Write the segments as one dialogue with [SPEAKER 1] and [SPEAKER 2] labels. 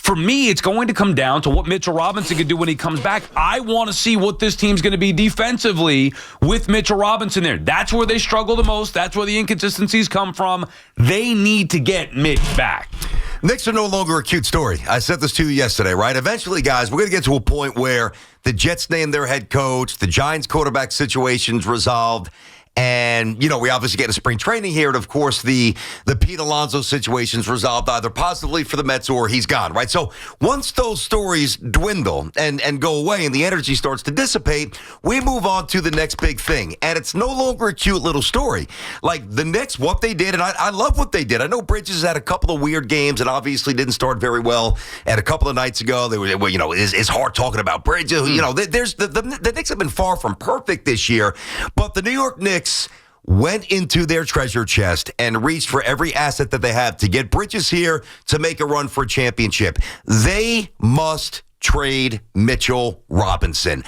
[SPEAKER 1] for me, it's going to come down to what Mitchell Robinson can do when he comes back. I want to see what this team's going to be defensively with Mitchell Robinson there. That's where they struggle the most. That's where the inconsistencies come from. They need to get Mitch back.
[SPEAKER 2] Knicks are no longer a cute story. I said this to you yesterday, right? Eventually, guys, we're going to get to a point where the Jets name their head coach, the Giants quarterback situation's resolved, and, you know, we obviously get a spring training here, and, of course, the Pete Alonso situation's resolved either positively for the Mets or he's gone, right? So once those stories dwindle and go away and the energy starts to dissipate, we move on to the next big thing, and it's no longer a cute little story. Like, the Knicks, what they did, and I love what they did. I know Bridges had a couple of weird games and obviously didn't start very well, and a couple of nights ago, they were, you know, it's hard talking about Bridges. You know, there's the Knicks have been far from perfect this year, but the New York Knicks went into their treasure chest and reached for every asset that they have to get Bridges here to make a run for a championship. They must trade Mitchell Robinson.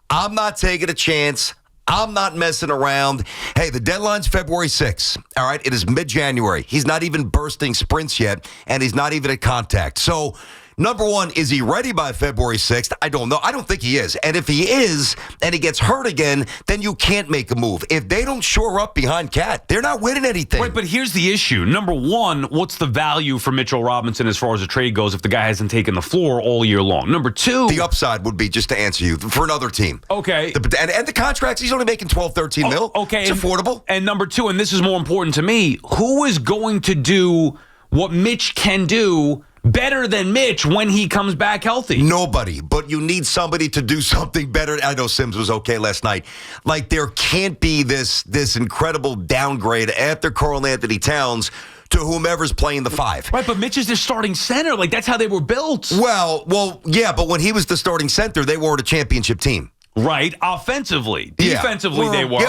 [SPEAKER 2] I'm not taking a chance. I'm not messing around. Hey, the deadline's February 6th. All right, it is mid-January. He's not even bursting sprints yet, and he's not even at contact. So, number one, is he ready by February 6th? I don't know. I don't think he is. And if he is, and he gets hurt again, then you can't make a move. If they don't shore up behind Cat, they're not winning anything.
[SPEAKER 1] Right, but here's the issue. Number one, what's the value for Mitchell Robinson as far as a trade goes if the guy hasn't taken the floor all year long? Number two,
[SPEAKER 2] the upside would be, just to answer you, for another team.
[SPEAKER 1] Okay.
[SPEAKER 2] And the contracts, he's only making 12, 13 mil.
[SPEAKER 1] Okay.
[SPEAKER 2] It's affordable.
[SPEAKER 1] And number two, and this is more important to me, who is going to do what Mitch can do better than Mitch when he comes back healthy?
[SPEAKER 2] Nobody, but you need somebody to do something better. I know Sims was okay last night. Like, there can't be this incredible downgrade after Karl Anthony Towns to whomever's playing the five.
[SPEAKER 1] Right, but Mitch is their starting center. Like, that's how they were built.
[SPEAKER 2] Well, yeah, but when he was the starting center, they weren't a championship team.
[SPEAKER 1] Right, offensively. Defensively, they were.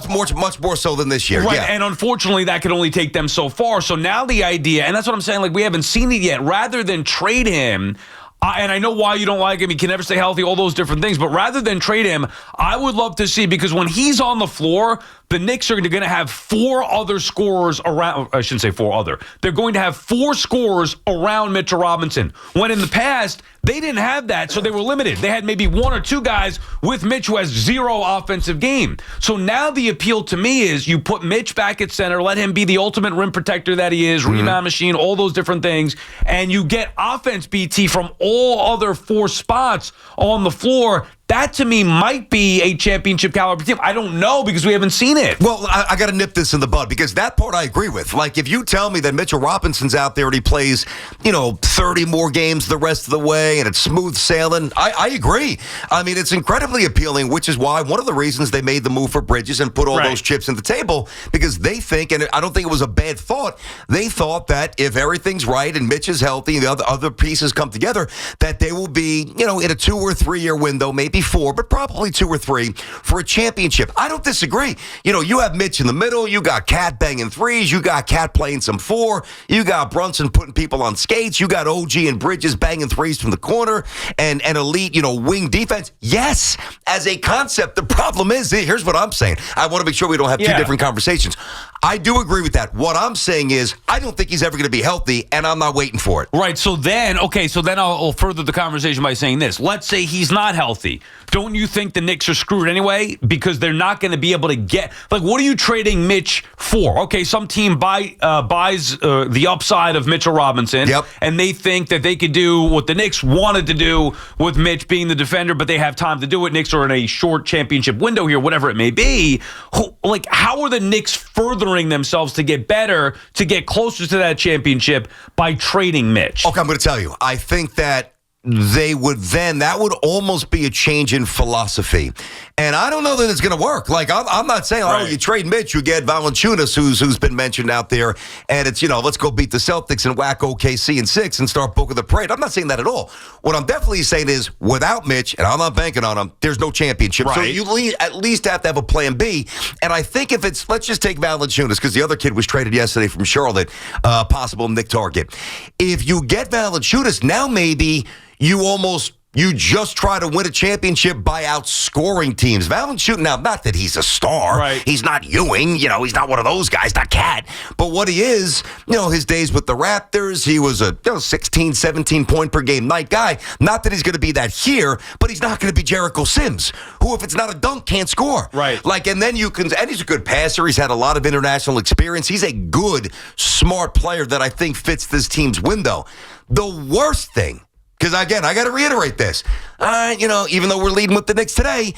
[SPEAKER 2] Much more so than this year.
[SPEAKER 1] Right,
[SPEAKER 2] yeah.
[SPEAKER 1] and unfortunately, that could only take them so far. So now the idea, and that's what I'm saying, like, we haven't seen it yet. Rather than trade him, and I know why you don't like him, he can never stay healthy, all those different things, but rather than trade him, I would love to see, because when he's on the floor, the Knicks are going to have four other scorers around. I shouldn't say four other. They're going to have four scorers around Mitchell Robinson. When in the past, they didn't have that, so they were limited. They had maybe one or two guys with Mitch who has zero offensive game. So now the appeal to me is you put Mitch back at center, let him be the ultimate rim protector that he is, rebound machine, all those different things, and you get offense BT from all other four spots on the floor. That, to me, might be a championship caliber team. I don't know, because we haven't seen it.
[SPEAKER 2] Well, I got to nip this in the bud, because that part I agree with. Like, if you tell me that Mitchell Robinson's out there and he plays, 30 more games the rest of the way and it's smooth sailing, I agree. I mean, it's incredibly appealing, which is why one of the reasons they made the move for Bridges and put all those chips in the table, because they think, and I don't think it was a bad thought, they thought that if everything's right and Mitch is healthy and the other pieces come together, that they will be, in a 2 or 3 year window, maybe 4, but probably 2 or 3 for a championship. I don't disagree. You have Mitch in the middle. You got Cat banging threes. You got Cat playing some 4. You got Brunson putting people on skates. You got OG and Bridges banging threes from the corner and elite, wing defense. Yes, as a concept. The problem is, here's what I'm saying. I want to make sure we don't have two different conversations. I do agree with that. What I'm saying is, I don't think he's ever going to be healthy, and I'm not waiting for it.
[SPEAKER 1] Right. So then I'll further the conversation by saying this. Let's say he's not healthy. Don't you think the Knicks are screwed anyway? Because they're not going to be able to get... Like, what are you trading Mitch for? Okay, some team buys the upside of Mitchell Robinson, and they think that they could do what the Knicks wanted to do with Mitch being the defender, but they have time to do it. Knicks are in a short championship window here, whatever it may be. How are the Knicks furthering themselves to get better, to get closer to that championship by trading Mitch?
[SPEAKER 2] Okay, I'm going to tell you. I think that that would almost be a change in philosophy. And I don't know that it's going to work. Like, I'm not saying, you trade Mitch, you get Valanciunas, who's been mentioned out there, and it's, let's go beat the Celtics and whack OKC in 6 and start booking the parade. I'm not saying that at all. What I'm definitely saying is, without Mitch, and I'm not banking on him, there's no championship. Right. So you at least have to have a plan B. And I think if it's, let's just take Valanciunas, because the other kid was traded yesterday from Charlotte, possible Nick target. If you get Valanciunas, now maybe you almost You just try to win a championship by outscoring teams. Valanciunas, now, not that he's a star.
[SPEAKER 1] Right.
[SPEAKER 2] He's not Ewing. He's not one of those guys, not Cat. But what he is, his days with the Raptors, he was a 16, 17 point per game night guy. Not that he's going to be that here, but he's not going to be Jericho Sims, who, if it's not a dunk, can't score.
[SPEAKER 1] Right.
[SPEAKER 2] And then and he's a good passer. He's had a lot of international experience. He's a good, smart player that I think fits this team's window. The worst thing, because, again, I got to reiterate this. Even though we're leading with the Knicks today,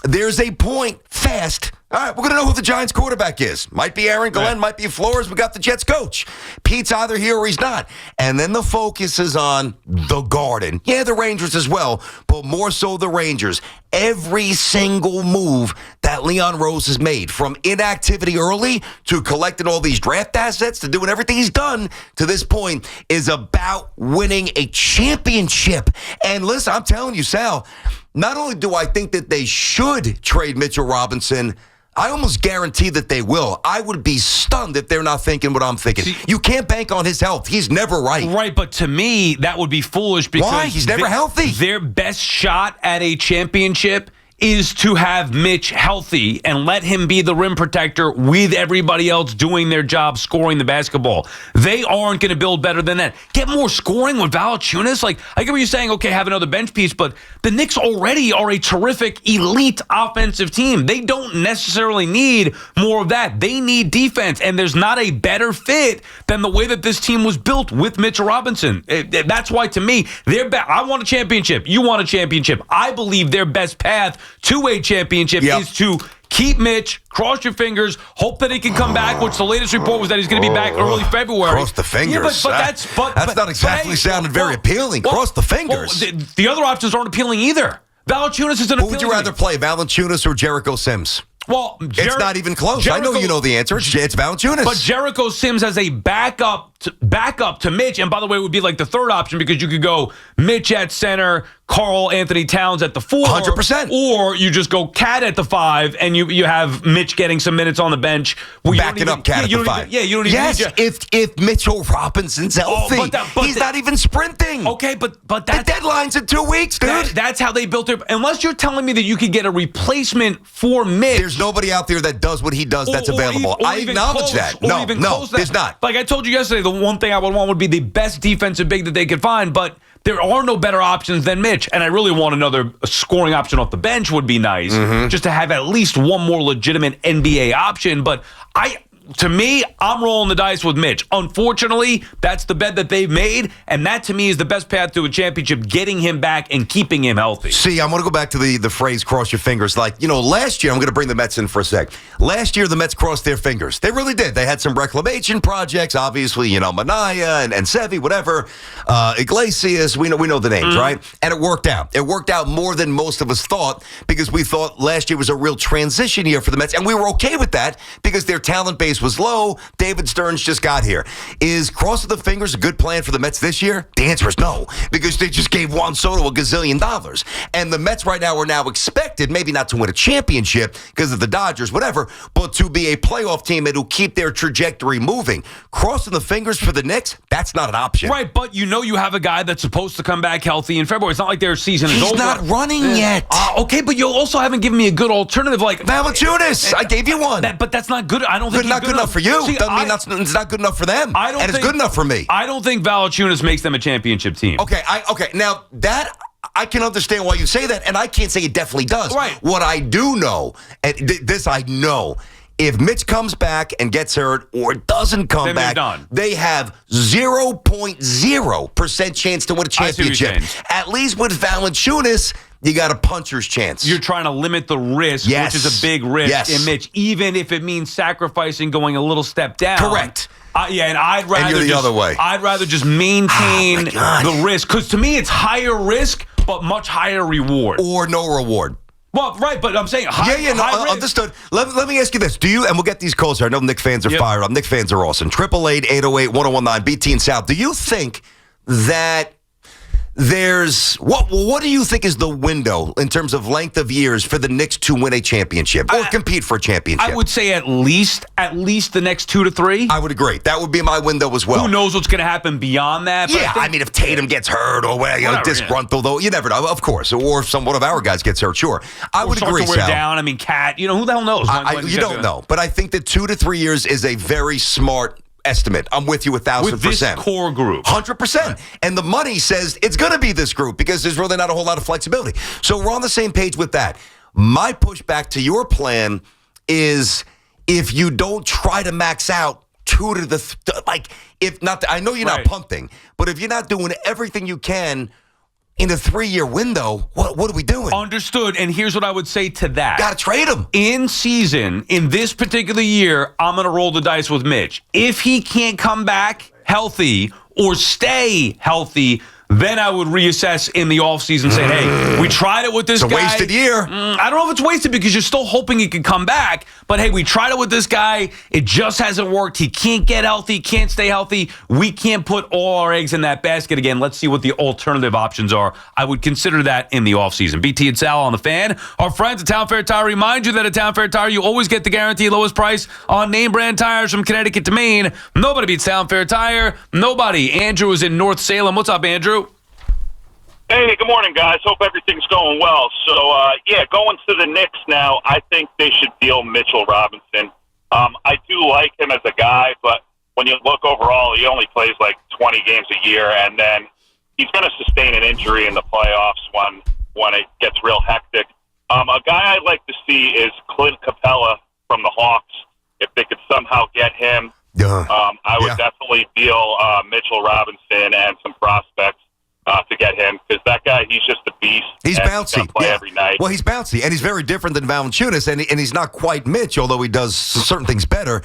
[SPEAKER 2] there's a point fast. All right, we're going to know who the Giants quarterback is. Might be Aaron Glenn,
[SPEAKER 1] right.
[SPEAKER 2] Might be Flores. We got the Jets coach. Pete's either here or he's not. And then the focus is on the Garden. Yeah, the Rangers as well, but more so the Rangers. Every single move that Leon Rose has made, from inactivity early to collecting all these draft assets to doing everything he's done to this point, is about winning a championship. And listen, I'm telling you, Sal, not only do I think that they should trade Mitchell Robinson, I almost guarantee that they will. I would be stunned if they're not thinking what I'm thinking.
[SPEAKER 1] See,
[SPEAKER 2] you can't bank on his health. He's never right.
[SPEAKER 1] Right, but to me, that would be foolish because
[SPEAKER 2] why? He's never healthy.
[SPEAKER 1] Their best shot at a championship is to have Mitch healthy and let him be the rim protector with everybody else doing their job, scoring the basketball. They aren't going to build better than that. Get more scoring with Valanciunas. I get what you're saying, okay, have another bench piece, but the Knicks already are a terrific, elite offensive team. They don't necessarily need more of that. They need defense, and there's not a better fit than the way that this team was built with Mitchell Robinson. That's why, to me, I want a championship. You want a championship. I believe their best path to a championship is to keep Mitch, cross your fingers, hope that he can come back, which the latest report was that he's going to be back early February.
[SPEAKER 2] Cross the fingers.
[SPEAKER 1] Yeah,
[SPEAKER 2] that's not exactly sounded very appealing. Cross the fingers.
[SPEAKER 1] The other options aren't appealing either. Valanciunas isn't appealing.
[SPEAKER 2] Who would you rather play, Valanciunas or Jericho Sims?
[SPEAKER 1] Well,
[SPEAKER 2] it's not even close. I know you know the answer. It's Valanciunas.
[SPEAKER 1] But Jericho Sims as a backup to Mitch, and by the way, it would be like the third option because you could go Mitch at center, Karl Anthony Towns at the 4,
[SPEAKER 2] 100%,
[SPEAKER 1] or you just go Cat at the 5, and you have Mitch getting some minutes on the bench.
[SPEAKER 2] Backing up Cat at the 5.
[SPEAKER 1] You don't even.
[SPEAKER 2] Yes, if Mitchell Robinson's healthy, he's not even sprinting.
[SPEAKER 1] Okay, but
[SPEAKER 2] the deadline's in 2 weeks, dude.
[SPEAKER 1] That's how they built their. Unless you're telling me that you could get a replacement for Mitch.
[SPEAKER 2] There's nobody out there that does what he does that's available. I acknowledge that. No, there's not.
[SPEAKER 1] Like I told you yesterday, the one thing I would want would be the best defensive big that they could find, but there are no better options than Mitch, and I really want another scoring option off the bench would be nice, just to have at least one more legitimate NBA option, but to me, I'm rolling the dice with Mitch. Unfortunately, that's the bet that they've made, and that to me is the best path to a championship, getting him back and keeping him healthy.
[SPEAKER 2] See, I'm going to go back to the phrase cross your fingers. Last year, I'm going to bring the Mets in for a sec. Last year, the Mets crossed their fingers. They really did. They had some reclamation projects, obviously, Manaya and Sevy, whatever, Iglesias, we know the names, right? And it worked out. It worked out more than most of us thought because we thought last year was a real transition year for the Mets, and we were okay with that because their talent base was low. David Stearns just got here. Is crossing the fingers a good plan for the Mets this year? The answer is no, because they just gave Juan Soto $1 gazillion. And the Mets right now are now expected, maybe not to win a championship because of the Dodgers, whatever, but to be a playoff team and to keep their trajectory moving. Crossing the fingers for the Knicks, that's not an option.
[SPEAKER 1] Right, but you have a guy that's supposed to come back healthy in February. It's not like their season is over.
[SPEAKER 2] He's not running yet.
[SPEAKER 1] Okay, but you also haven't given me a good alternative like
[SPEAKER 2] Valanciunas. I gave you one.
[SPEAKER 1] But that's not good. I don't think
[SPEAKER 2] not good enough for you. Doesn't mean it's not good enough for them. And it's good enough for me.
[SPEAKER 1] I don't think Valanciunas makes them a championship team.
[SPEAKER 2] Okay, now that I can understand why you say that, and I can't say it definitely does.
[SPEAKER 1] Right.
[SPEAKER 2] What I do know, and this I know, if Mitch comes back and gets hurt or doesn't come back, they have 0.0% chance to win a championship. At least with Valanciunas, you got a puncher's chance.
[SPEAKER 1] You're trying to limit the risk, which is a big risk in Mitch, even if it means sacrificing going a little step down.
[SPEAKER 2] Correct.
[SPEAKER 1] And I'd rather
[SPEAKER 2] you're the other way.
[SPEAKER 1] I'd rather just maintain the risk, because to me it's higher risk but much higher reward.
[SPEAKER 2] Or no reward.
[SPEAKER 1] Well, right, but I'm saying high risk.
[SPEAKER 2] Understood. Let me ask you this. Do you, and we'll get these calls here. I know Knicks fans are fired up. Knicks fans are awesome. 888-808-1019, BT and South. Do you think that What do you think is the window in terms of length of years for the Knicks to win a championship or compete for a championship?
[SPEAKER 1] I would say at least the next 2 to 3.
[SPEAKER 2] I would agree. That would be my window as well.
[SPEAKER 1] Who knows what's going to happen beyond that?
[SPEAKER 2] But I mean, if Tatum gets hurt or disgruntled, though, you never know. Of course, or if one of our guys gets hurt, sure. I would agree.
[SPEAKER 1] To wear down. I mean, Cat. Who the hell knows?
[SPEAKER 2] You don't know, but I think that 2 to 3 years is a very smart estimate. I'm with you 1,000%.
[SPEAKER 1] With this core group.
[SPEAKER 2] 100%. And the money says it's going to be this group because there's really not a whole lot of flexibility. So we're on the same page with that. My pushback to your plan is if you don't try to max out I know you're not punting, but if you're not doing everything you can in a 3-year window, what are we doing?
[SPEAKER 1] Understood. And here's what I would say to that.
[SPEAKER 2] Got to trade him.
[SPEAKER 1] In season, in this particular year, I'm going to roll the dice with Mitch. If he can't come back healthy or stay healthy, then I would reassess in the offseason, say, hey, we tried it with this guy.
[SPEAKER 2] It's a wasted year.
[SPEAKER 1] I don't know if it's wasted because you're still hoping he could come back. But, hey, we tried it with this guy. It just hasn't worked. He can't get healthy, can't stay healthy. We can't put all our eggs in that basket again. Let's see what the alternative options are. I would consider that in the offseason. BT and Sal on the Fan. Our friends at Town Fair Tire remind you that at Town Fair Tire, you always get the guaranteed lowest price on name brand tires from Connecticut to Maine. Nobody beats Town Fair Tire. Nobody. Andrew is in North Salem. What's up, Andrew?
[SPEAKER 3] Hey, good morning, guys. Hope everything's going well. So, going to the Knicks now, I think they should deal Mitchell Robinson. I do like him as a guy, but when you look overall, he only plays like 20 games a year, and then he's going to sustain an injury in the playoffs when it gets real hectic. A guy I'd like to see is Clint Capella from the Hawks. If they could somehow get him, I would definitely deal Mitchell Robinson and some prospects to get him, because that guy, he's just a beast.
[SPEAKER 2] He's bouncy.
[SPEAKER 3] He's play every night.
[SPEAKER 2] Well, he's bouncy, and he's very different than Valanciunas, and he's not quite Mitch, although he does certain things better.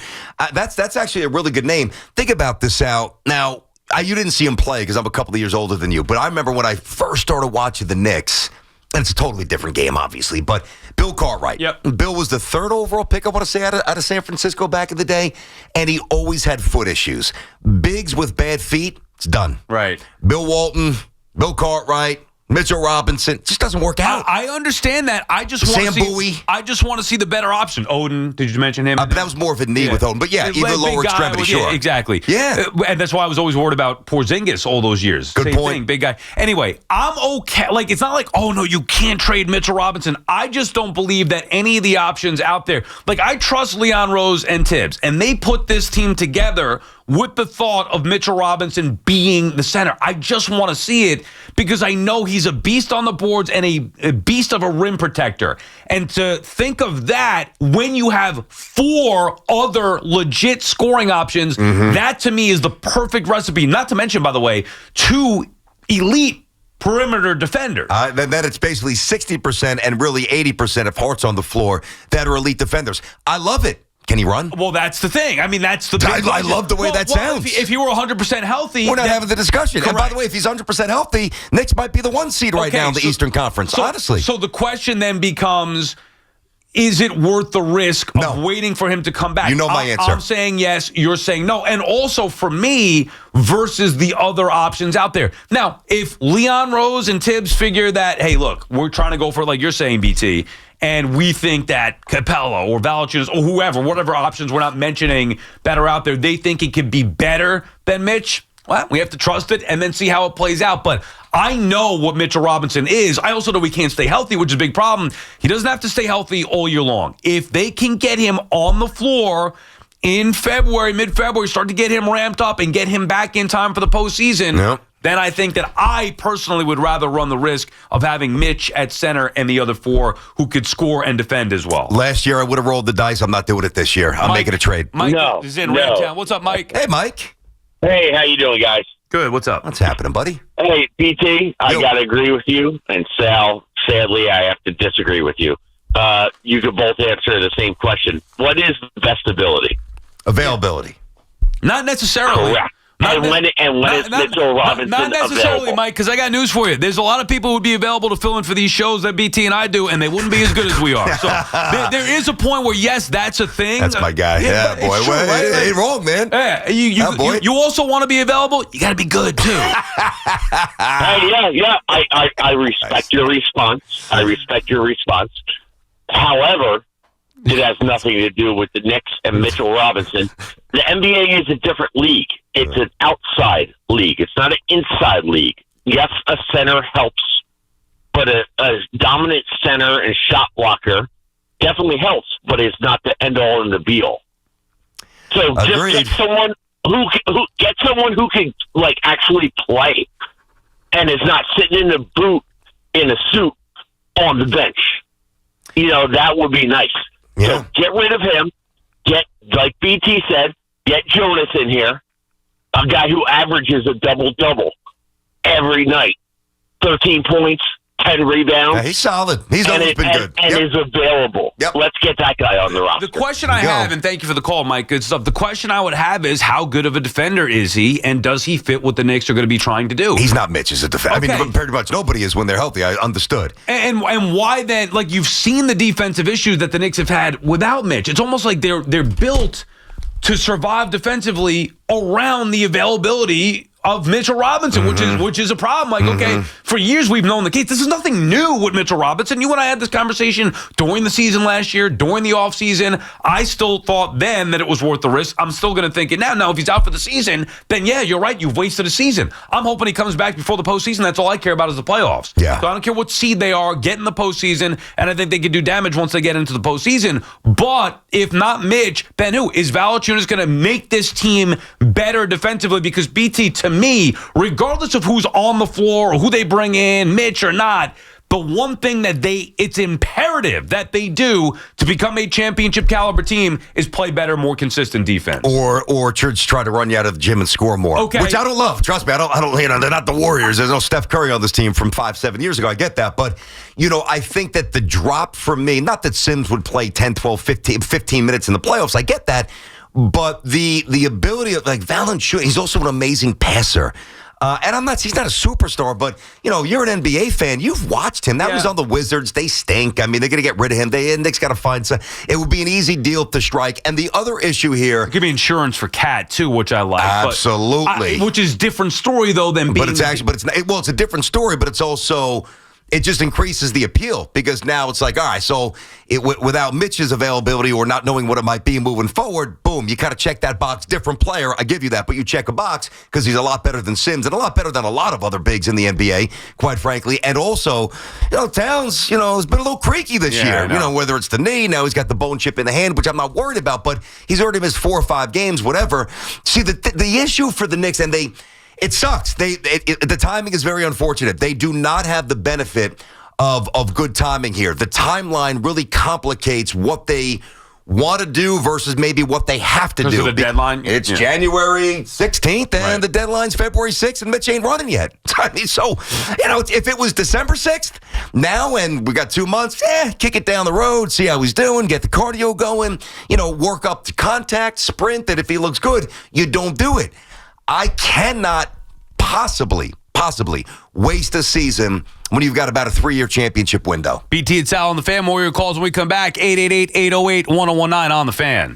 [SPEAKER 2] That's actually a really good name. Think about this, Al. Now, you didn't see him play because I'm a couple of years older than you, but I remember when I first started watching the Knicks, and it's a totally different game, obviously, but Bill Cartwright.
[SPEAKER 1] Yep.
[SPEAKER 2] Bill was the 3rd overall pick, I want to say, out of San Francisco back in the day, and he always had foot issues. Bigs with bad feet, it's done.
[SPEAKER 1] Right.
[SPEAKER 2] Bill Walton, Bill Cartwright, Mitchell Robinson, it just doesn't work out.
[SPEAKER 1] I understand that. I just want to see the better option. Odin, did you mention him?
[SPEAKER 2] But that was more of a knee with Odin. But either lower extremity, sure.
[SPEAKER 1] Yeah, exactly.
[SPEAKER 2] Yeah.
[SPEAKER 1] And that's why I was always worried about Porzingis all those years.
[SPEAKER 2] Good
[SPEAKER 1] Same
[SPEAKER 2] point.
[SPEAKER 1] thing, big guy. Anyway, I'm okay. Like, it's not like, oh, no, you can't trade Mitchell Robinson. I just don't believe that any of the options out there. Like, I trust Leon Rose and Tibbs, and they put this team together with the thought of Mitchell Robinson being the center. I just want to see it because I know he's a beast on the boards and a beast of a rim protector. And to think of that when you have 4 other legit scoring options, that to me is the perfect recipe. Not to mention, by the way, 2 elite perimeter defenders.
[SPEAKER 2] Then it's basically 60% and really 80% of hearts on the floor that are elite defenders. I love it. Can he run?
[SPEAKER 1] Well, that's the thing. I mean, that's the big
[SPEAKER 2] I love the way that sounds.
[SPEAKER 1] If he were 100% healthy...
[SPEAKER 2] We're not having the discussion.
[SPEAKER 1] Correct.
[SPEAKER 2] And by the way, if he's 100% healthy, Knicks might be the 1 seed right now in the Eastern Conference, honestly.
[SPEAKER 1] So the question then becomes, is it worth the risk of waiting for him to come back?
[SPEAKER 2] You know my answer.
[SPEAKER 1] I'm saying yes, you're saying no. And also for me versus the other options out there. Now, if Leon Rose and Tibbs figure that, hey, look, we're trying to go for, like you're saying, BT, and we think that Capela or Valanciunas or whoever, whatever options we're not mentioning that are out there, they think it could be better than Mitch, well, we have to trust it and then see how it plays out. But I know what Mitchell Robinson is. I also know he can't stay healthy, which is a big problem. He doesn't have to stay healthy all year long. If they can get him on the floor in February, mid-February, start to get him ramped up and get him back in time for the postseason, then I think that I personally would rather run the risk of having Mitch at center and the other 4 who could score and defend as well.
[SPEAKER 2] Last year, I would have rolled the dice. I'm not doing it this year. I'm making a trade.
[SPEAKER 1] Mike is in Ramtown. What's up, Mike?
[SPEAKER 2] Hey, Mike.
[SPEAKER 4] Hey, how you doing, guys?
[SPEAKER 1] Good. What's up?
[SPEAKER 2] What's happening, buddy?
[SPEAKER 4] Hey, BT, I got to agree with you. And Sal, sadly, I have to disagree with you. You could both answer the same question. What is the best ability?
[SPEAKER 2] Availability.
[SPEAKER 1] Not necessarily.
[SPEAKER 4] Correct. when it's Mitchell Robinson
[SPEAKER 1] Not necessarily,
[SPEAKER 4] available.
[SPEAKER 1] Mike, because I got news for you. There's a lot of people who would be available to fill in for these shows that BT and I do, and they wouldn't be as good as we are. So there is a point where, yes, that's a thing.
[SPEAKER 2] That's my guy. Yeah, boy.
[SPEAKER 1] True, right?
[SPEAKER 2] Ain't wrong, man.
[SPEAKER 1] Yeah,
[SPEAKER 2] boy.
[SPEAKER 1] you also want to be available. You got to be good too.
[SPEAKER 4] Yeah. I respect your response. However, it has nothing to do with the Knicks and Mitchell Robinson. The NBA is a different league. It's an outside league. It's not an inside league. Yes, a center helps, but a dominant center and shot blocker definitely helps, but it's not the end all and the be all. So just get someone who can like actually play and is not sitting in a boot in a suit on the bench. That would be nice.
[SPEAKER 2] Yeah.
[SPEAKER 4] So get rid of him. Get, like BT said, get Jonas in here, a guy who averages a double-double every night. 13 points, 10 rebounds.
[SPEAKER 2] Yeah, he's solid. He's always been good.
[SPEAKER 4] And is available.
[SPEAKER 2] Yep.
[SPEAKER 4] Let's get that guy on the roster.
[SPEAKER 1] The question I have, and thank you for the call, Mike, good stuff. The question I would have is, how good of a defender is he, and does he fit what the Knicks are going to be trying to do?
[SPEAKER 2] He's not Mitch as a defender.
[SPEAKER 1] Okay.
[SPEAKER 2] I mean, pretty much nobody is when they're healthy. I understood.
[SPEAKER 1] And why then? Like, you've seen the defensive issues that the Knicks have had without Mitch. It's almost like they're built to survive defensively around the availability of Mitchell Robinson, which is a problem. Like, okay, for years we've known the case. This is nothing new with Mitchell Robinson. You and I had this conversation during the season last year, during the offseason. I still thought then that it was worth the risk. I'm still going to think it now. Now, if he's out for the season, then yeah, you're right. You've wasted a season. I'm hoping he comes back before the postseason. That's all I care about is the playoffs.
[SPEAKER 2] Yeah.
[SPEAKER 1] So I don't care what seed they are, get in the postseason, and I think they can do damage once they get into the postseason. But if not Mitch, then who? Is Valanciunas going to make this team better defensively? Because BT, to me, regardless of who's on the floor or who they bring in, Mitch or not, the one thing that it's imperative that they do to become a championship caliber team is play better, more consistent defense.
[SPEAKER 2] Or just try to run you out of the gym and score more.
[SPEAKER 1] Okay.
[SPEAKER 2] Which I don't love. Trust me, I don't, they're not the Warriors. There's no Steph Curry on this team from 5-7 years ago. I get that. But, I think that the drop for me, not that Sims would play 10, 12, 15 minutes in the playoffs. I get that. But the ability of, like, Valanciunas, he's also an amazing passer. And he's not a superstar, but, you're an NBA fan. You've watched him. That was on the Wizards. They stink. I mean, they're going to get rid of him. Nick's got to find some. It would be an easy deal to strike. And the other issue here.
[SPEAKER 1] Give me insurance for Cat, too, which I like.
[SPEAKER 2] Absolutely.
[SPEAKER 1] Which is a different story, though, than being.
[SPEAKER 2] But it's a different story, but it's also. It just increases the appeal because now it's like, all right, so without Mitch's availability or not knowing what it might be moving forward, boom, you kind of check that box. Different player, I give you that, but you check a box because he's a lot better than Sims and a lot better than a lot of other bigs in the NBA, quite frankly. And also, Towns, has been a little creaky this year. Whether it's the knee, now he's got the bone chip in the hand, which I'm not worried about, but he's already missed 4 or 5 games, whatever. See, the issue for the Knicks, and it sucks. The timing is very unfortunate. They do not have the benefit of good timing here. The timeline really complicates what they want to do versus maybe what they have to do.
[SPEAKER 1] Because of the deadline?
[SPEAKER 2] It's January 16th, and the deadline's February 6th, and Mitch ain't running yet. I mean, so, if it was December 6th, now, and we got 2 months, kick it down the road, see how he's doing, get the cardio going, work up to contact, sprint, and if he looks good, you don't do it. I cannot possibly waste a season when you've got about a 3-year championship window.
[SPEAKER 1] BT and Sal on the Fan. Warrior calls when we come back. 888-808-1019 on the Fan.